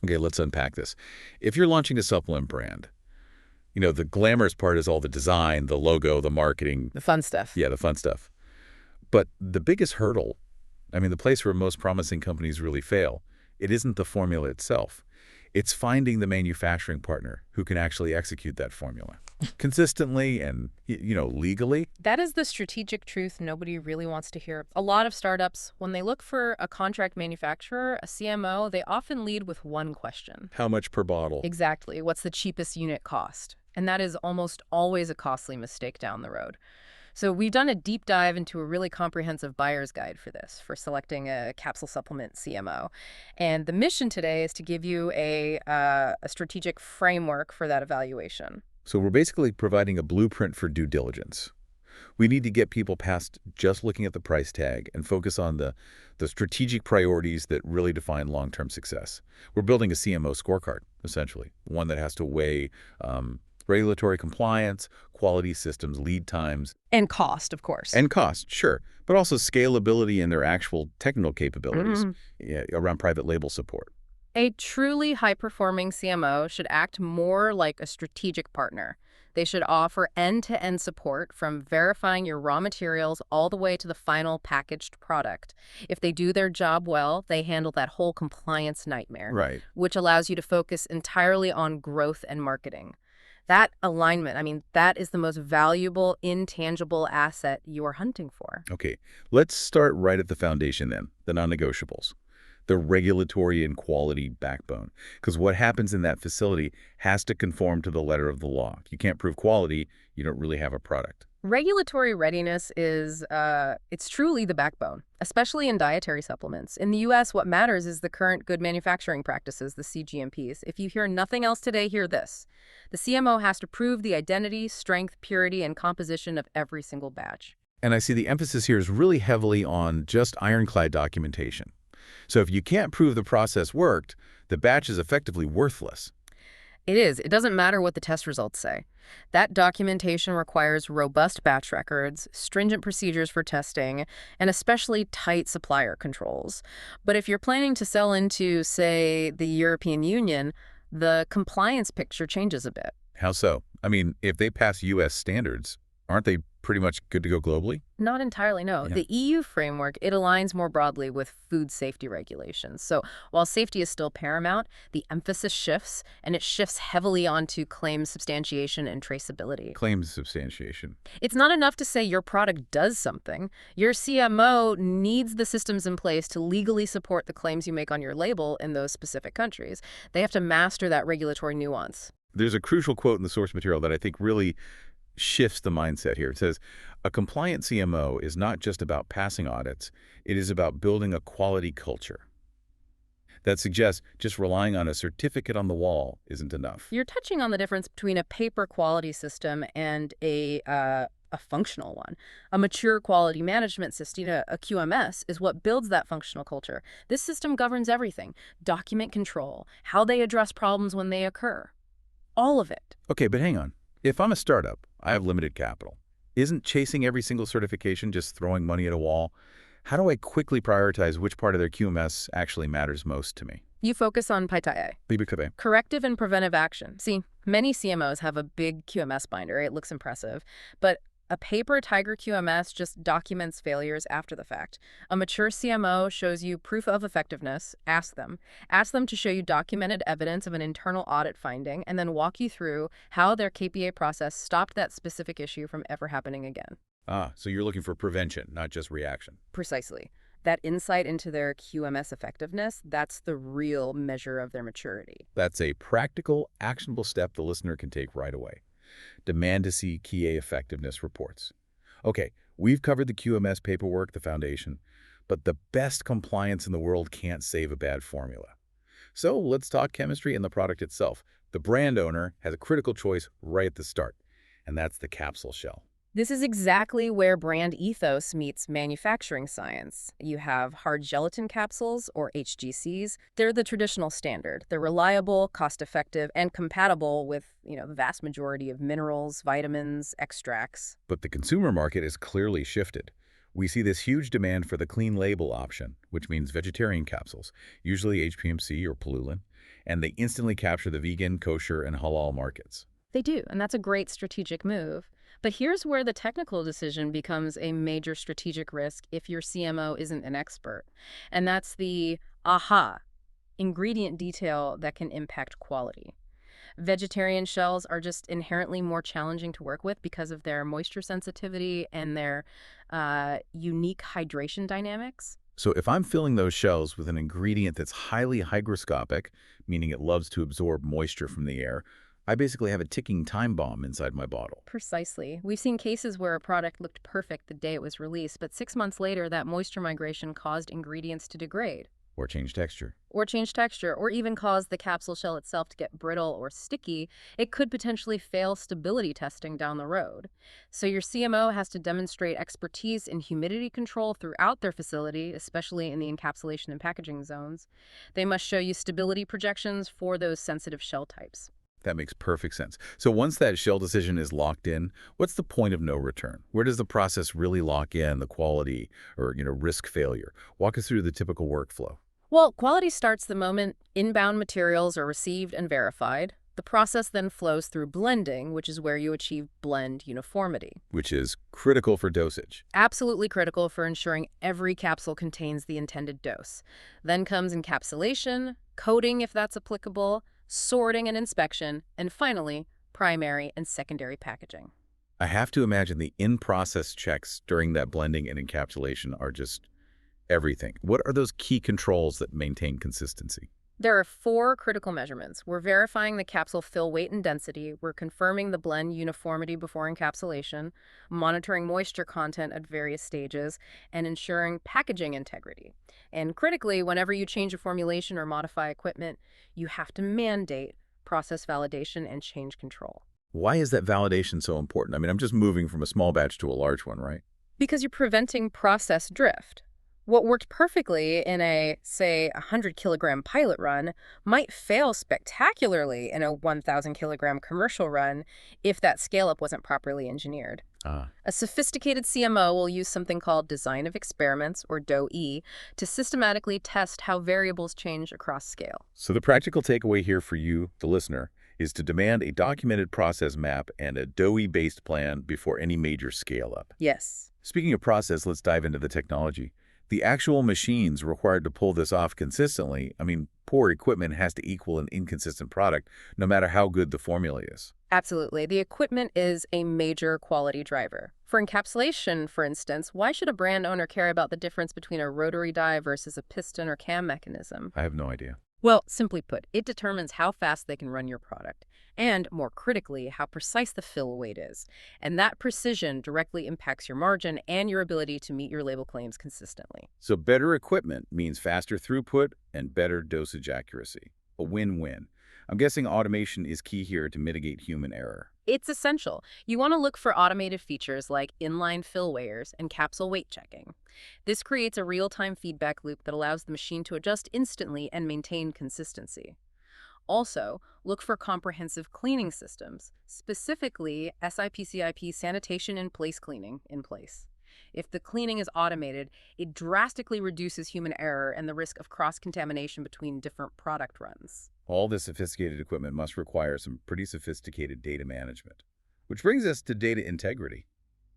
Okay, let's unpack this. If you're launching a supplement brand, the glamorous part is all the design, the logo, the marketing. The fun stuff. Yeah, the fun stuff. But the biggest hurdle, the place where most promising companies really fail, it isn't the formula itself. It's finding the manufacturing partner who can actually execute that formula consistently and, legally. That is the strategic truth nobody really wants to hear. A lot of startups, when they look for a contract manufacturer, a CMO, they often lead with one question. How much per bottle? Exactly. What's the cheapest unit cost? And that is almost always a costly mistake down the road. So we've done a deep dive into a really comprehensive buyer's guide for this, for selecting a capsule supplement CMO. And the mission today is to give you a strategic framework for that evaluation. So we're basically providing a blueprint for due diligence. We need to get people past just looking at the price tag and focus on the strategic priorities that really define long-term success. We're building a CMO scorecard, essentially, one that has to weigh regulatory compliance, quality systems, lead times. And cost, of course. And cost, sure, but also scalability and their actual technical capabilities around private label support. A truly high-performing CMO should act more like a strategic partner. They should offer end-to-end support from verifying your raw materials all the way to the final packaged product. If they do their job well, they handle that whole compliance nightmare, Right. which allows you to focus entirely on growth and marketing. That alignment, that is the most valuable, intangible asset you are hunting for. Okay, let's start right at the foundation then, the non-negotiables. The regulatory and quality backbone. Because what happens in that facility has to conform to the letter of the law. If you can't prove quality, you don't really have a product. Regulatory readiness is, it's truly the backbone, especially in dietary supplements. In the U.S., what matters is the current good manufacturing practices, the CGMPs. If you hear nothing else today, hear this. The CMO has to prove the identity, strength, purity, and composition of every single batch. And I see the emphasis here is really heavily on just ironclad documentation. So if you can't prove the process worked, the batch is effectively worthless. It is. It doesn't matter what the test results say. That documentation requires robust batch records, stringent procedures for testing, and especially tight supplier controls. But if you're planning to sell into, say, the European Union, the compliance picture changes a bit. How so? If they pass U.S. standards, aren't they pretty much good to go globally? Not entirely, no. Yeah. The EU framework, it aligns more broadly with food safety regulations. So while safety is still paramount, the emphasis shifts, and it shifts heavily onto claims substantiation and traceability. Claims substantiation. It's not enough to say your product does something. Your CMO needs the systems in place to legally support the claims you make on your label in those specific countries. They have to master that regulatory nuance. There's a crucial quote in the source material that I think really shifts the mindset here. It says, a compliant CMO is not just about passing audits, it is about building a quality culture. That suggests just relying on a certificate on the wall isn't enough. You're touching on the difference between a paper quality system and a functional one. A mature quality management system, a QMS, is what builds that functional culture. This system governs everything: document control, how they address problems when they occur. All of it. Okay, but hang on. If I'm a startup, I have limited capital. Isn't chasing every single certification just throwing money at a wall? How do I quickly prioritize which part of their QMS actually matters most to me? You focus on PITA, BBKB. corrective and preventive action. See, many CMOs have a big QMS binder. It looks impressive. But a paper Tiger QMS just documents failures after the fact. A mature CMO shows you proof of effectiveness. Ask them. Ask them to show you documented evidence of an internal audit finding, and then walk you through how their KPA process stopped that specific issue from ever happening again. So you're looking for prevention, not just reaction. Precisely. That insight into their QMS effectiveness, that's the real measure of their maturity. That's a practical, actionable step the listener can take right away. Demand to see KPA effectiveness reports. Okay, we've covered the QMS paperwork, the foundation, but the best compliance in the world can't save a bad formula. So let's talk chemistry and the product itself. The brand owner has a critical choice right at the start, and that's the capsule shell. This is exactly where brand ethos meets manufacturing science. You have hard gelatin capsules, or HGCs. They're the traditional standard. They're reliable, cost-effective, and compatible with, the vast majority of minerals, vitamins, extracts. But the consumer market is clearly shifted. We see this huge demand for the clean label option, which means vegetarian capsules, usually HPMC or Palulin, and they instantly capture the vegan, kosher, and halal markets. They do, and that's a great strategic move. But here's where the technical decision becomes a major strategic risk if your CMO isn't an expert. And that's the ingredient detail that can impact quality. Vegetarian shells are just inherently more challenging to work with because of their moisture sensitivity and their unique hydration dynamics. So if I'm filling those shells with an ingredient that's highly hygroscopic, meaning it loves to absorb moisture from the air, I basically have a ticking time bomb inside my bottle. Precisely. We've seen cases where a product looked perfect the day it was released, but 6 months later, that moisture migration caused ingredients to degrade. Or change texture. Or even cause the capsule shell itself to get brittle or sticky. It could potentially fail stability testing down the road. So your CMO has to demonstrate expertise in humidity control throughout their facility, especially in the encapsulation and packaging zones. They must show you stability projections for those sensitive shell types. That makes perfect sense. So once that shell decision is locked in, what's the point of no return? Where does the process really lock in the quality or, risk failure? Walk us through the typical workflow. Well, quality starts the moment inbound materials are received and verified. The process then flows through blending, which is where you achieve blend uniformity. Which is critical for dosage. Absolutely critical for ensuring every capsule contains the intended dose. Then comes encapsulation, coating if that's applicable, sorting and inspection, and finally, primary and secondary packaging. I have to imagine the in-process checks during that blending and encapsulation are just everything. What are those key controls that maintain consistency? There are 4 critical measurements. We're verifying the capsule fill weight and density. We're confirming the blend uniformity before encapsulation, monitoring moisture content at various stages, and ensuring packaging integrity. And critically, whenever you change a formulation or modify equipment, you have to mandate process validation and change control. Why is that validation so important? I mean, I'm just moving from a small batch to a large one, right? Because you're preventing process drift. What worked perfectly in a, say, 100-kilogram pilot run might fail spectacularly in a 1,000-kilogram commercial run if that scale-up wasn't properly engineered. A sophisticated CMO will use something called design of experiments, or DOE, to systematically test how variables change across scale. So the practical takeaway here for you, the listener, is to demand a documented process map and a DOE-based plan before any major scale-up. Yes. Speaking of process, let's dive into the technology. The actual machines required to pull this off consistently, poor equipment has to equal an inconsistent product, no matter how good the formula is. Absolutely. The equipment is a major quality driver. For encapsulation, for instance, why should a brand owner care about the difference between a rotary die versus a piston or cam mechanism? I have no idea. Well, simply put, it determines how fast they can run your product, and, more critically, how precise the fill weight is. And that precision directly impacts your margin and your ability to meet your label claims consistently. So better equipment means faster throughput and better dosage accuracy. A win-win. I'm guessing automation is key here to mitigate human error. It's essential. You want to look for automated features like inline fill weighers and capsule weight checking. This creates a real-time feedback loop that allows the machine to adjust instantly and maintain consistency. Also, look for comprehensive cleaning systems, specifically SIP/CIP sanitation and place cleaning in place. If the cleaning is automated, it drastically reduces human error and the risk of cross-contamination between different product runs. All this sophisticated equipment must require some pretty sophisticated data management. Which brings us to data integrity.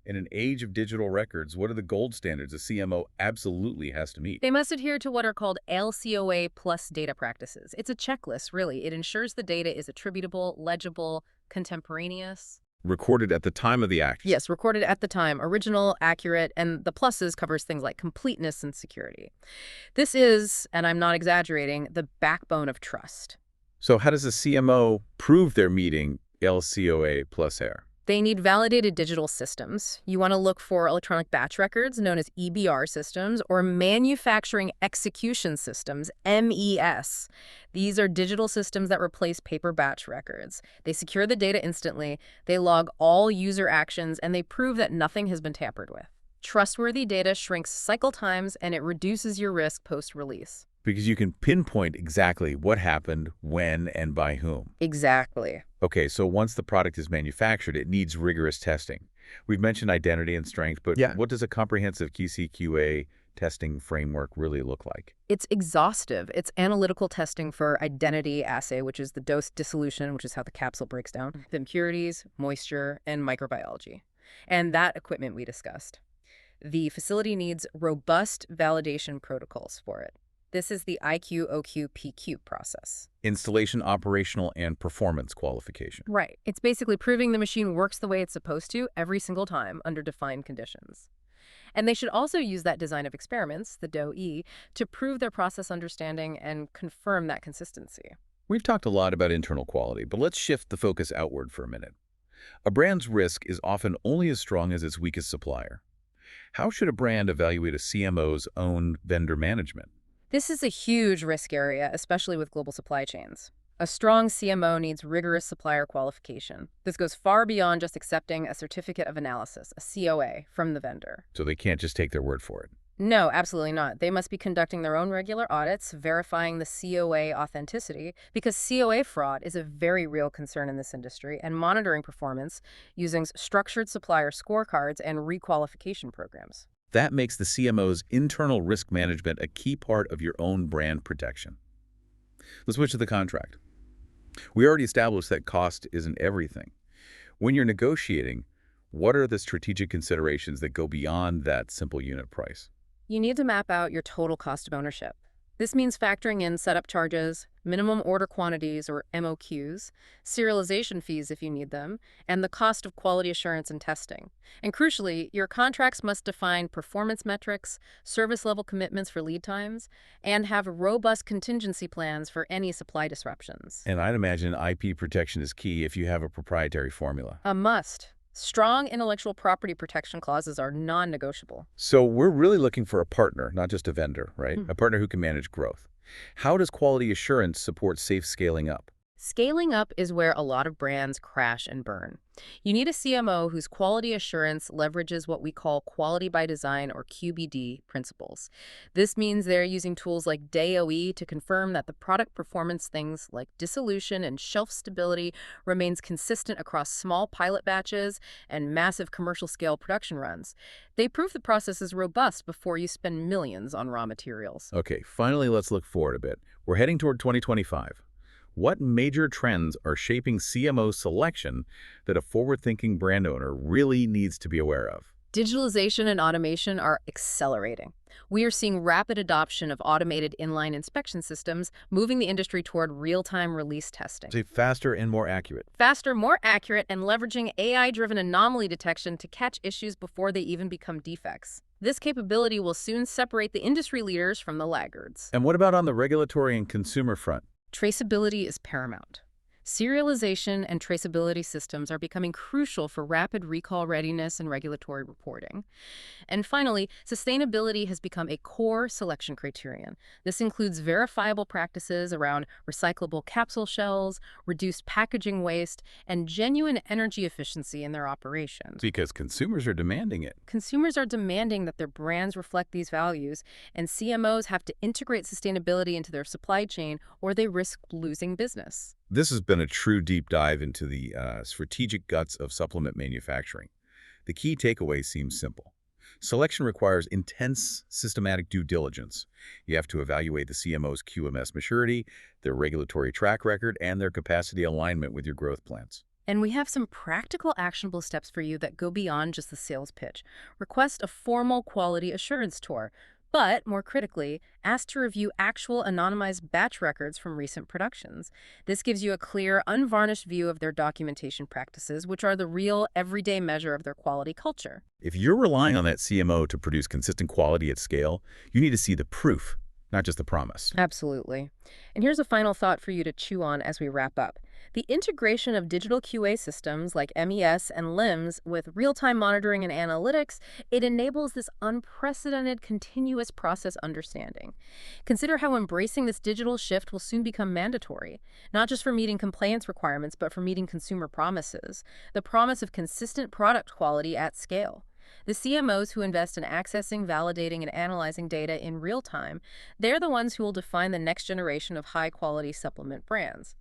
In an age of digital records, what are the gold standards a CMO absolutely has to meet? They must adhere to what are called LCOA plus data practices. It's a checklist, really. It ensures the data is attributable, legible, contemporaneous. Recorded at the time of the act. Yes, recorded at the time, original, accurate, and the pluses covers things like completeness and security. This is, and I'm not exaggerating, the backbone of trust. So how does a CMO prove they're meeting LCOA plus AIR? They need validated digital systems. You want to look for electronic batch records, known as EBR systems, or manufacturing execution systems, MES. These are digital systems that replace paper batch records. They secure the data instantly, they log all user actions, and they prove that nothing has been tampered with. Trustworthy data shrinks cycle times, and it reduces your risk post-release. Because you can pinpoint exactly what happened, when, and by whom. Exactly. Okay, so once the product is manufactured, it needs rigorous testing. We've mentioned identity and strength, but what does a comprehensive QC/QA testing framework really look like? It's exhaustive. It's analytical testing for identity assay, which is the dose dissolution, which is how the capsule breaks down, the impurities, moisture, and microbiology. And that equipment we discussed. The facility needs robust validation protocols for it. This is the IQ-OQ-PQ process. Installation, operational, and performance qualification. Right. It's basically proving the machine works the way it's supposed to every single time under defined conditions. And they should also use that design of experiments, the DOE, to prove their process understanding and confirm that consistency. We've talked a lot about internal quality, but let's shift the focus outward for a minute. A brand's risk is often only as strong as its weakest supplier. How should a brand evaluate a CMO's own vendor management? This is a huge risk area, especially with global supply chains. A strong CMO needs rigorous supplier qualification. This goes far beyond just accepting a certificate of analysis, a COA, from the vendor. So they can't just take their word for it. No, absolutely not. They must be conducting their own regular audits, verifying the COA authenticity, because COA fraud is a very real concern in this industry, and monitoring performance using structured supplier scorecards and requalification programs. That makes the CMO's internal risk management a key part of your own brand protection. Let's switch to the contract. We already established that cost isn't everything. When you're negotiating, what are the strategic considerations that go beyond that simple unit price? You need to map out your total cost of ownership. This means factoring in setup charges, minimum order quantities or MOQs, serialization fees if you need them, and the cost of quality assurance and testing. And crucially, your contracts must define performance metrics, service level commitments for lead times, and have robust contingency plans for any supply disruptions. And I'd imagine IP protection is key if you have a proprietary formula. A must. Strong intellectual property protection clauses are non-negotiable. So we're really looking for a partner, not just a vendor, right? A partner who can manage growth. How does quality assurance support safe scaling up? Scaling up is where a lot of brands crash and burn. You need a CMO whose quality assurance leverages what we call quality by design or QBD principles. This means they're using tools like DOE to confirm that the product performance, things like dissolution and shelf stability, remains consistent across small pilot batches and massive commercial scale production runs. They prove the process is robust before you spend millions on raw materials. Okay, finally, let's look forward a bit. We're heading toward 2025. What major trends are shaping CMO selection that a forward-thinking brand owner really needs to be aware of? Digitalization and automation are accelerating. We are seeing rapid adoption of automated inline inspection systems, moving the industry toward real-time release testing. Say faster and more accurate. Faster, more accurate, and leveraging AI-driven anomaly detection to catch issues before they even become defects. This capability will soon separate the industry leaders from the laggards. And what about on the regulatory and consumer front? Traceability is paramount. Serialization and traceability systems are becoming crucial for rapid recall readiness and regulatory reporting. And finally, sustainability has become a core selection criterion. This includes verifiable practices around recyclable capsule shells, reduced packaging waste, and genuine energy efficiency in their operations. Because consumers are demanding it. Consumers are demanding that their brands reflect these values, and CMOs have to integrate sustainability into their supply chain or they risk losing business. This has been a true deep dive into the strategic guts of supplement manufacturing. The key takeaway seems simple. Selection requires intense, systematic due diligence. You have to evaluate the CMO's QMS maturity, their regulatory track record, and their capacity alignment with your growth plans. And we have some practical, actionable steps for you that go beyond just the sales pitch. Request a formal quality assurance tour. But, more critically, ask to review actual anonymized batch records from recent productions. This gives you a clear, unvarnished view of their documentation practices, which are the real, everyday measure of their quality culture. If you're relying on that CMO to produce consistent quality at scale, you need to see the proof, not just the promise. Absolutely. And here's a final thought for you to chew on as we wrap up. The integration of digital QA systems like MES and LIMS with real-time monitoring and analytics, it enables this unprecedented continuous process understanding. Consider how embracing this digital shift will soon become mandatory, not just for meeting compliance requirements, but for meeting consumer promises, the promise of consistent product quality at scale. The CMOs who invest in accessing, validating, and analyzing data in real time, they're the ones who will define the next generation of high-quality supplement brands.